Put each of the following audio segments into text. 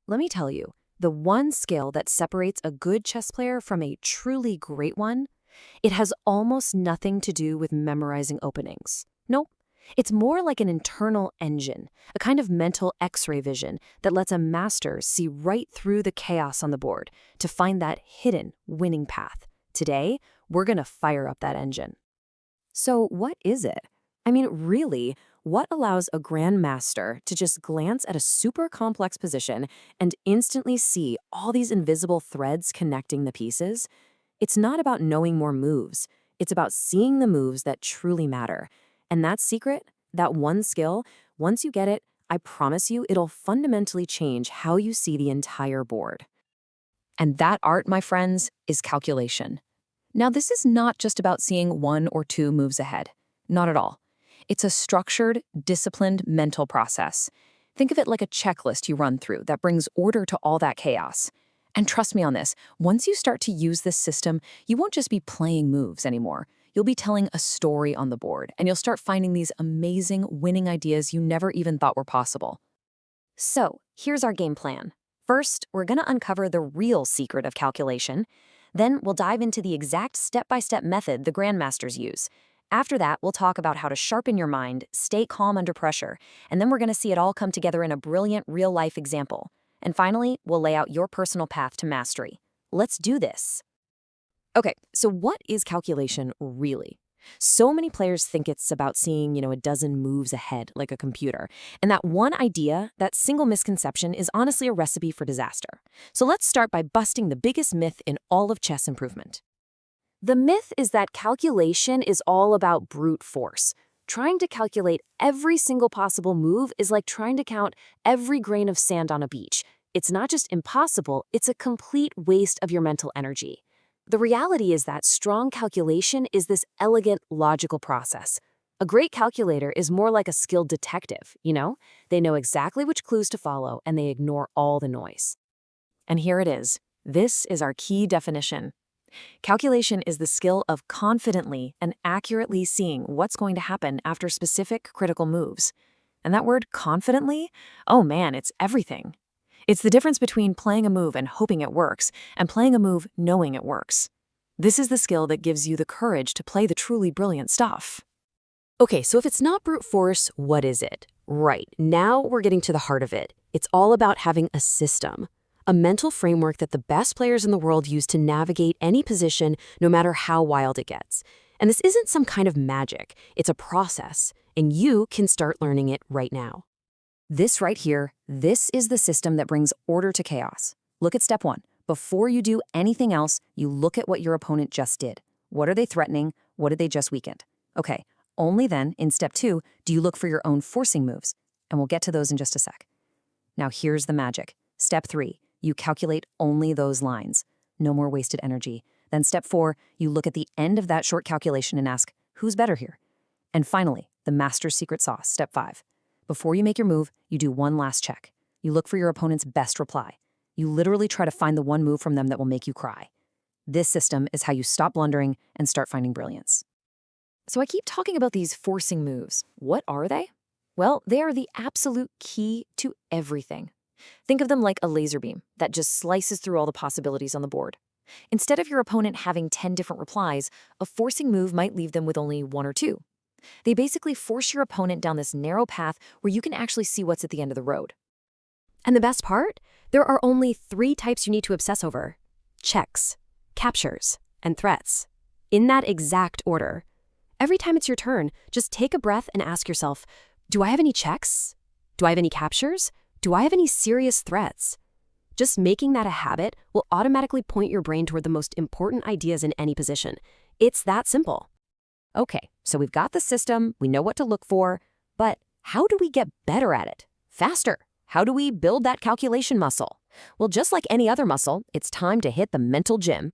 let me tell you, the one skill that separates a good chess player from a truly great one, it has almost nothing to do with memorizing openings. Nope. It's more like an internal engine, a kind of mental X-ray vision that lets a master see right through the chaos on the board to find that hidden winning path. Today, we're going to fire up that engine. So what is it? I mean, really, what allows a grandmaster to just glance at a super complex position and instantly see all these invisible threads connecting the pieces? It's not about knowing more moves. It's about seeing the moves that truly matter. And that secret, that one skill, once you get it, I promise you it'll fundamentally change how you see the entire board. And that art, my friends, is calculation. Now, this is not just about seeing one or two moves ahead. Not at all. It's a structured, disciplined mental process. Think of it like a checklist you run through that brings order to all that chaos. And trust me on this, once you start to use this system, you won't just be playing moves anymore. You'll be telling a story on the board, and you'll start finding these amazing winning ideas you never even thought were possible. So, here's our game plan. First, we're going to uncover the real secret of calculation. Then we'll dive into the exact step-by-step method the grandmasters use. After that, we'll talk about how to sharpen your mind, stay calm under pressure, and then we're going to see it all come together in a brilliant real-life example. And finally, we'll lay out your personal path to mastery. Let's do this. Okay, so what is calculation really? So many players think it's about seeing, a dozen moves ahead like a computer. And that one idea, that single misconception, is honestly a recipe for disaster. So let's start by busting the biggest myth in all of chess improvement. The myth is that calculation is all about brute force. Trying to calculate every single possible move is like trying to count every grain of sand on a beach. It's not just impossible, it's a complete waste of your mental energy. The reality is that strong calculation is this elegant, logical process. A great calculator is more like a skilled detective, They know exactly which clues to follow, and they ignore all the noise. And here it is. This is our key definition. Calculation is the skill of confidently and accurately seeing what's going to happen after specific critical moves. And that word confidently, oh man, it's everything. It's the difference between playing a move and hoping it works and playing a move knowing it works. This is the skill that gives you the courage to play the truly brilliant stuff. Okay, so if it's not brute force, what is it? Right, now we're getting to the heart of it. It's all about having a system, a mental framework that the best players in the world use to navigate any position, no matter how wild it gets. And this isn't some kind of magic, it's a process, and you can start learning it right now. This right here, this is the system that brings order to chaos. Look at step 1. Before you do anything else, you look at what your opponent just did. What are they threatening? What did they just weaken? Okay, only then, in step 2, do you look for your own forcing moves. And we'll get to those in just a sec. Now here's the magic. Step 3, you calculate only those lines. No more wasted energy. Then step 4, you look at the end of that short calculation and ask, who's better here? And finally, the master's secret sauce, step 5. Before you make your move, you do one last check. You look for your opponent's best reply. You literally try to find the one move from them that will make you cry. This system is how you stop blundering and start finding brilliance. So I keep talking about these forcing moves. What are they? Well, they are the absolute key to everything. Think of them like a laser beam that just slices through all the possibilities on the board. Instead of your opponent having 10 different replies, a forcing move might leave them with only 1 or 2. They basically force your opponent down this narrow path where you can actually see what's at the end of the road. And the best part? There are only 3 types you need to obsess over: checks, captures, and threats. In that exact order. Every time it's your turn, just take a breath and ask yourself, do I have any checks? Do I have any captures? Do I have any serious threats? Just making that a habit will automatically point your brain toward the most important ideas in any position. It's that simple. Okay, so we've got the system, we know what to look for, but how do we get better at it? Faster? How do we build that calculation muscle? Well, just like any other muscle, it's time to hit the mental gym.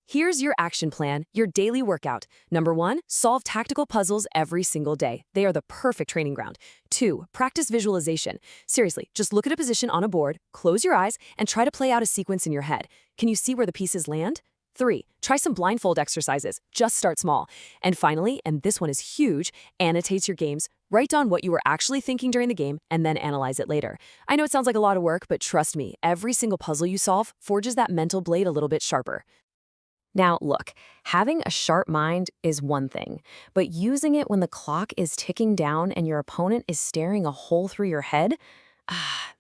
Here's your action plan, your daily workout. Number 1, solve tactical puzzles every single day. They are the perfect training ground. 2, practice visualization. Seriously, just look at a position on a board, close your eyes, and try to play out a sequence in your head. Can you see where the pieces land? 3, try some blindfold exercises. Just start small. And finally, and this one is huge, annotate your games Write down what you were actually thinking during the game and then analyze it later. I know it sounds like a lot of work, but trust me, every single puzzle you solve forges that mental blade a little bit sharper. Now, look, having a sharp mind is one thing, but using it when the clock is ticking down and your opponent is staring a hole through your head,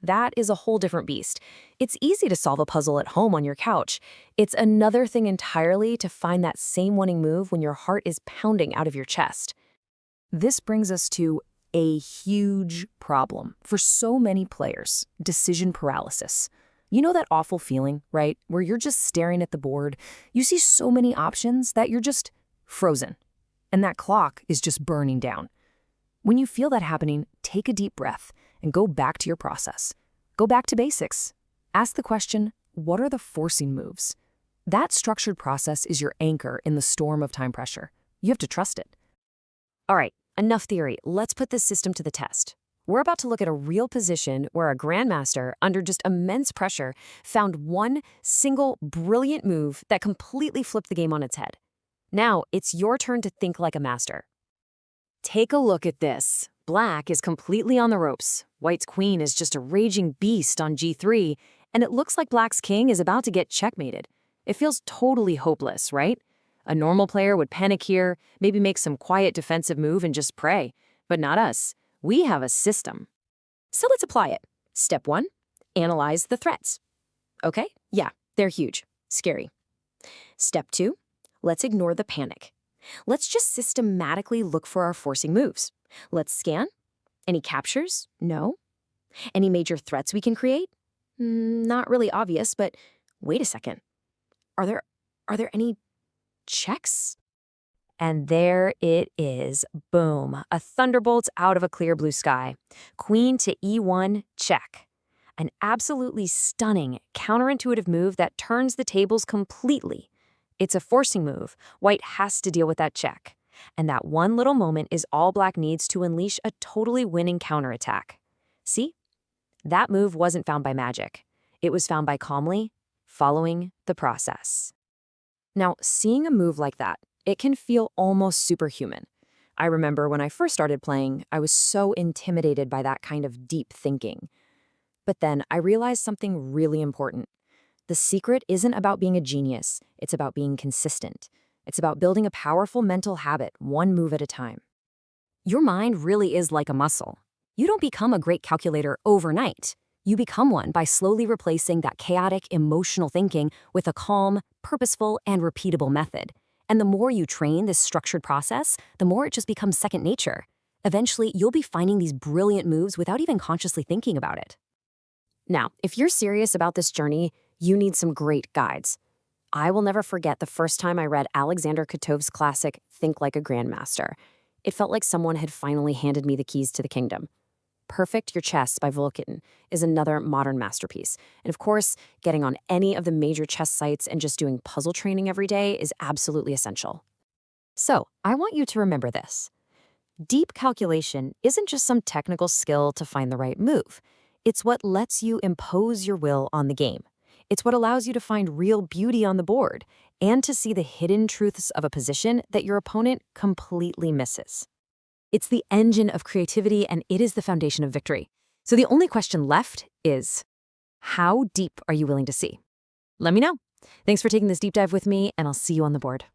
that is a whole different beast. It's easy to solve a puzzle at home on your couch. It's another thing entirely to find that same winning move when your heart is pounding out of your chest. This brings us to a huge problem for so many players: decision paralysis. You know that awful feeling, right? Where you're just staring at the board, you see so many options that you're just frozen, and that clock is just burning down. When you feel that happening, take a deep breath and go back to your process. Go back to basics. Ask the question, what are the forcing moves? That structured process is your anchor in the storm of time pressure. You have to trust it. All right, enough theory. Let's put this system to the test. We're about to look at a real position where a grandmaster, under just immense pressure, found one single brilliant move that completely flipped the game on its head. Now, it's your turn to think like a master. Take a look at this. Black is completely on the ropes. White's queen is just a raging beast on g3, and it looks like Black's king is about to get checkmated. It feels totally hopeless, right? A normal player would panic here, maybe make some quiet defensive move and just pray. But not us. We have a system. So let's apply it. Step 1, analyze the threats. Okay, yeah, they're huge, scary. Step 2, let's ignore the panic. Let's just systematically look for our forcing moves. Let's scan. Any captures? No. Any major threats we can create? Not really obvious, but wait a second. Are there any checks? And there it is. Boom. A thunderbolt out of a clear blue sky. Queen to e1, check. An absolutely stunning, counterintuitive move that turns the tables completely. It's a forcing move. White has to deal with that check. And that one little moment is all Black needs to unleash a totally winning counterattack. See? That move wasn't found by magic. It was found by calmly following the process. Now, seeing a move like that, it can feel almost superhuman. I remember when I first started playing, I was so intimidated by that kind of deep thinking. But then I realized something really important. The secret isn't about being a genius. It's about being consistent. It's about building a powerful mental habit, one move at a time. Your mind really is like a muscle. You don't become a great calculator overnight. You become one by slowly replacing that chaotic, emotional thinking with a calm, purposeful, and repeatable method. And the more you train this structured process, the more it just becomes second nature. Eventually, you'll be finding these brilliant moves without even consciously thinking about it. Now, if you're serious about this journey, you need some great guides. I will never forget the first time I read Alexander Kotov's classic, Think Like a Grandmaster. It felt like someone had finally handed me the keys to the kingdom. Perfect Your Chess by Vulcan is another modern masterpiece. And of course, getting on any of the major chess sites and just doing puzzle training every day is absolutely essential. So, I want you to remember this. Deep calculation isn't just some technical skill to find the right move. It's what lets you impose your will on the game. It's what allows you to find real beauty on the board and to see the hidden truths of a position that your opponent completely misses. It's the engine of creativity, and it is the foundation of victory. So the only question left is, how deep are you willing to see? Let me know. Thanks for taking this deep dive with me, and I'll see you on the board.